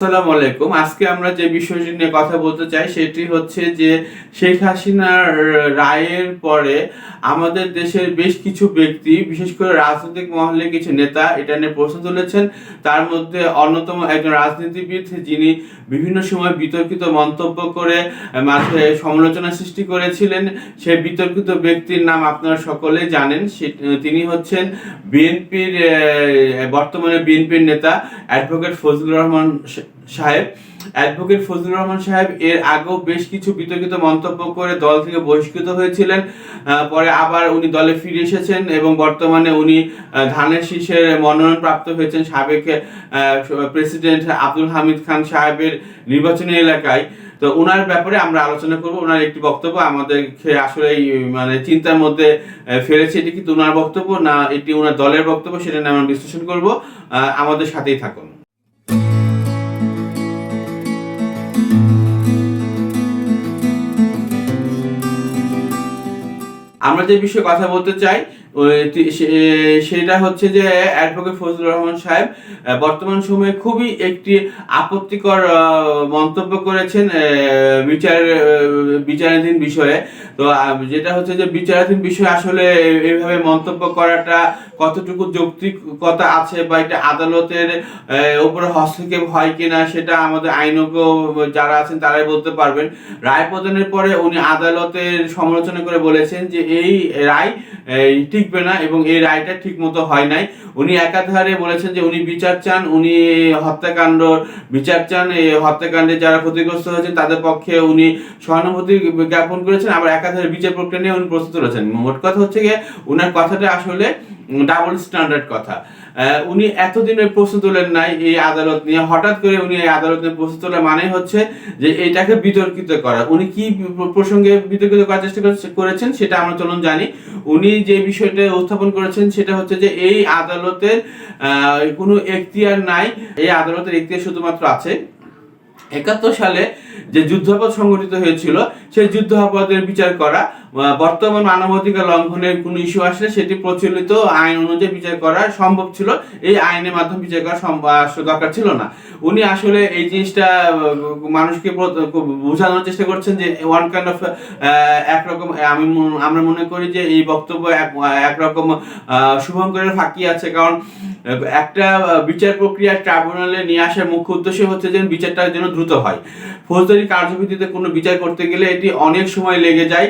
আসসালামু আলাইকুম। আজকে আমরা যে বিষয়টি নিয়ে কথা বলতে চাই সেটি হচ্ছে যে শেখ হাসিনার রায়ের পরে আমাদের দেশের বেশ কিছু ব্যক্তি বিশেষ করে রাজনৈতিক মহলে কিছু নেতা এটা নিয়ে প্রশ্ন তুলেছেন। তার মধ্যে অন্যতম একজন রাজনীতিবিদ যিনি বিভিন্ন সময় বিতর্কিত মন্তব্য করে মাঝে সমালোচনা সৃষ্টি করেছিলেন। সেই বিতর্কিত ব্যক্তির নাম আপনারা সকলেই জানেন। তিনি হচ্ছেন বিএনপির বর্তমানে বিএনপির নেতা অ্যাডভোকেট ফজলুর রহমান সাহেব। অ্যাডভোকেট ফজলুর রহমান সাহেব এর আগেও বেশ কিছু বিতর্কিত মন্তব্য করে দল থেকে বহিষ্কৃত হয়েছিলেন। পরে আবার উনি দলে ফিরে এসেছেন এবং বর্তমানে উনি ধানের শীষের মনোনয়ন প্রাপ্ত হয়েছেন সাবেক প্রেসিডেন্ট আব্দুল হামিদ খান সাহেবের নির্বাচনী এলাকায়। তো ওনার ব্যাপারে আমরা আলোচনা করব। ওনার একটি বক্তব্য আমাদেরকে আসলে মানে চিন্তার মধ্যে ফেলেছে। এটি কিন্তু ওনার বক্তব্য না এটি ওনার দলের বক্তব্য, সেটা নিয়ে আমরা বিশ্লেষণ করব। আমাদের সাথেই থাকুন। আমরা যে বিষয়ে কথা বলতে চাই সেটা হচ্ছে যে অ্যাডভোকেট ফজলুর রহমান সাহেব বর্তমান সময়ে খুবই একটি আপত্তিকর মন্তব্য করেছেন বিচারাধীন বিষয়ে। তো যেটা হচ্ছে যে বিচারাধীন বিষয় আসলে এইভাবে মন্তব্য করাটা কতটুকু যৌক্তিকতা আছে বা এটা আদালতের উপরে হস্তক্ষেপ হয় কিনা সেটা আমাদের আইনজ্ঞ যারা আছেন তারাই বলতে পারবেন। রায় প্রদানের পরে উনি আদালতের সমালোচনা করে বলেছেন যে এই রায় টিকবে না এবং এই রায়টা ঠিক মতো হয় নাই। উনি একাধারে বলেছেন যে উনি বিচার চান, উনি হত্যাকাণ্ড বিচার চান, এই হত্যাকাণ্ডে যারা ক্ষতিগ্রস্ত হয়েছেন তাদের পক্ষে উনি সহানুভূতি জ্ঞাপন করেছেন, আবার একাধারে বিচার প্রক্রিয়া নিয়ে উনি প্রস্তুত রয়েছেন। মোট কথা হচ্ছে গিয়ে উনার কথাটা আসলে ডাবল স্ট্যান্ডার্ড কথা। উনি এতদিন প্রশ্ন তোলেন নাই এই আদালত নিয়ে, হঠাৎ করে উনি এই আদালত নিয়ে প্রশ্ন তোলা মানে হচ্ছে যে এটাকে বিতর্কিত করা। উনি কি প্রসঙ্গে বিতর্কিত করার চেষ্টা করেছেন সেটা আমরা চলুন জানি। উনি যে বিষয়টা উত্থাপন করেছেন সেটা হচ্ছে যে এই আদালতের কোনো এখতিয়ার নাই, এই আদালতের এখতিয়ার শুধুমাত্র আছে 71 সালে যে যুদ্ধাপরাধ সংঘটিত হয়েছিল সেই যুদ্ধাপরাধের বিচার করা। বর্তমান মানবাধিকার লঙ্ঘনের কোন ইস্যু আসলে সেটি প্রচলিত আইন অনুযায়ী বিচার করা সম্ভব ছিল, এই আইনের মাধ্যমে বিচার করা দরকার ছিল না। উনি আসলে এই জিনিসটা মানুষকে বোঝানোর চেষ্টা করছেন যে ওয়ান কাইন্ড অফ একরকম আমরা মনে করি যে এই বক্তব্য একরকম শুভঙ্করের ফাঁকি আছে। কারণ একটা বিচার প্রক্রিয়া ট্রাইব্যুনালে নিয়ে আসার মুখ্য উদ্দেশ্য হচ্ছে যে বিচারটা যেন দ্রুত হয়। ফৌজদারি কার্যভিত্তিতে কোনো বিচার করতে গেলে এটি অনেক সময় লেগে যায়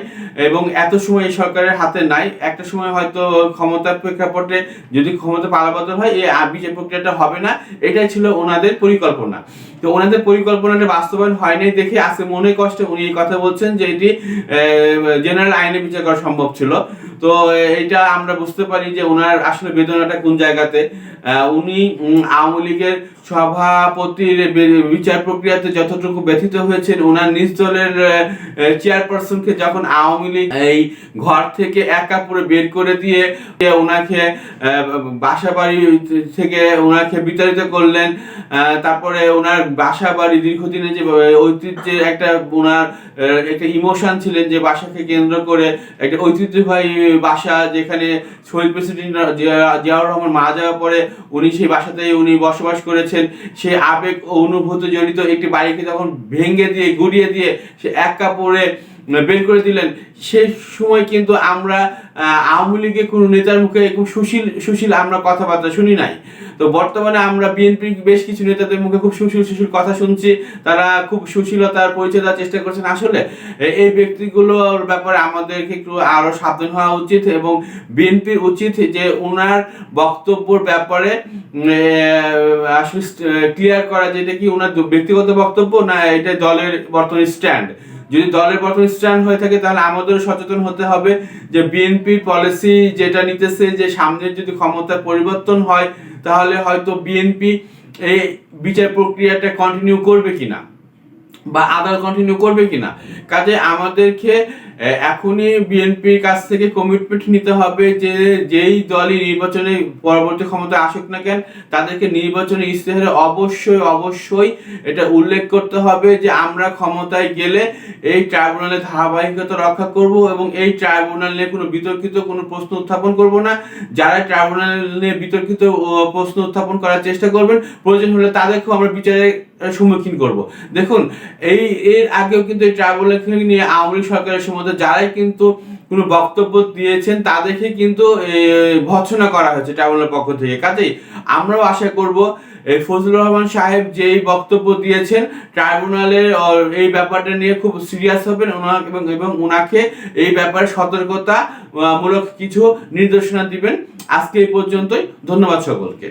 এবং এত সময় এই সরকারের হাতে নাই। একটা সময় হয়তো ক্ষমতার প্রেক্ষাপটে যদি ক্ষমতা পালাবদল হয় এই বিচার প্রক্রিয়াটা হবে না, এটাই ছিল ওনাদের পরিকল্পনা। তো ওনাদের পরিকল্পনাটা বাস্তবায়ন হয় নাই দেখে আজকে মনে কষ্টে উনি এই কথা বলছেন যে এটি জেনারেল আইনে বিচার করা সম্ভব ছিল। তো এটা আমরা বুঝতে পারি যে ওনার আসলে বেদনাটা কোন জায়গাতে। উনি আওয়ামী লীগের সভাপতির বিচার প্রক্রিয়াতে যতটুকু ব্যথিত হয়েছেন, ওনার নিজ দলের চেয়ারপারসনকে যখন আওয়ামী লীগ এই ঘর থেকে একা পুরো বের করে দিয়ে ওনাকে বাসা বাড়ি থেকে ওনাকে বিতাড়িত করলেন। তারপরে ওনার বাসা বাড়ি দীর্ঘদিনের যে ঐতিহ্যের একটা ওনার একটা ইমোশন ছিলেন যে বাসাকে কেন্দ্র করে একটা ঐতিহ্যবাহী বাসা, যেখানে শহীদ প্রেসিডেন্ট জিয়াউর রহমান মারা যাওয়ার পরে উনি সেই বাসাতেই উনি বসবাস করেছেন। সেই আবেগ ও অনুভূতি জড়িত একটি বাড়িকে যখন ভেঙে দিয়ে গুড়িয়ে দিয়ে সে এক কাপড়ে বের করে দিলেন, সেই সময় কিন্তু আমরা আওয়ামী লীগের কোনো নেতার মুখে খুব সুশীল আমরা কথাবার্তা শুনি নাই। তো বর্তমানে আমরা বিএনপির বেশ কিছু নেতাদের মুখে খুব সুশীল কথা শুনছি, তারা খুব সুশীলতার পরিচয় দেওয়ার চেষ্টা করছেন। আসলে এই ব্যক্তিগুলোর ব্যাপারে আমাদেরকে একটু আরো সাবধান হওয়া উচিত এবং বিএনপির উচিত যে ওনার বক্তব্যের ব্যাপারে আসলে ক্লিয়ার করা যে এটা কি ওনার ব্যক্তিগত বক্তব্য না এটা দলের বর্তমান স্ট্যান্ড। যদি দলের বর্তমান স্ট্যান্ড হয়ে থাকে তাহলে আমাদেরও সচেতন হতে হবে যে বিএনপির পলিসি যেটা নিতেছে যে সামনের যদি ক্ষমতার পরিবর্তন হয় তাহলে হয়তো বিএনপি এই বিচার প্রক্রিয়াটা কন্টিনিউ করবে কিনা বা আদালত কন্টিনিউ করবে কিনা। কাজে আমাদেরকে এখনই বিএনপির কাছ থেকে কমিটমেন্ট নিতে হবে যে যেই দলই নির্বাচনে পরবর্তী ক্ষমতায় আসুক না কেন তাদেরকে নির্বাচনী ইশতেহারে অবশ্যই এটা উল্লেখ করতে হবে যে আমরা ক্ষমতায় গেলে এই ট্রাইব্যুনালের ধারাবাহিকতা রক্ষা করব এবং এই ট্রাইব্যুনাল নিয়ে কোনো বিতর্কিত কোনো প্রশ্ন উত্থাপন করব না। যারা ট্রাইব্যুনাল নিয়ে বিতর্কিত প্রশ্ন উত্থাপন করার চেষ্টা করবেন প্রয়োজন হলে তাদেরকেও আমরা বিচারে সম্মুখীন করব। দেখুন, এর আগেও কিন্তু এই ট্রাইব্যুনালকে নিয়ে আওয়ামী লীগ সরকারের সময় যারাই কিন্তু কোনো বক্তব্য দিয়েছেন তাদেরকে কিন্তু ভৎসনা করা হয়েছে ট্রাইব্যুনালের পক্ষ থেকে। কাজেই আমরাও আশা করব এই ফজলুর রহমান সাহেব যেই বক্তব্য দিয়েছেন ট্রাইব্যুনালের এই ব্যাপারটা নিয়ে খুব সিরিয়াস হবেন এবং ওনাকে এই ব্যাপারে সতর্কতা মূলক কিছু নির্দেশনা দিবেন। আজকে এই পর্যন্তই, ধন্যবাদ সকলকে।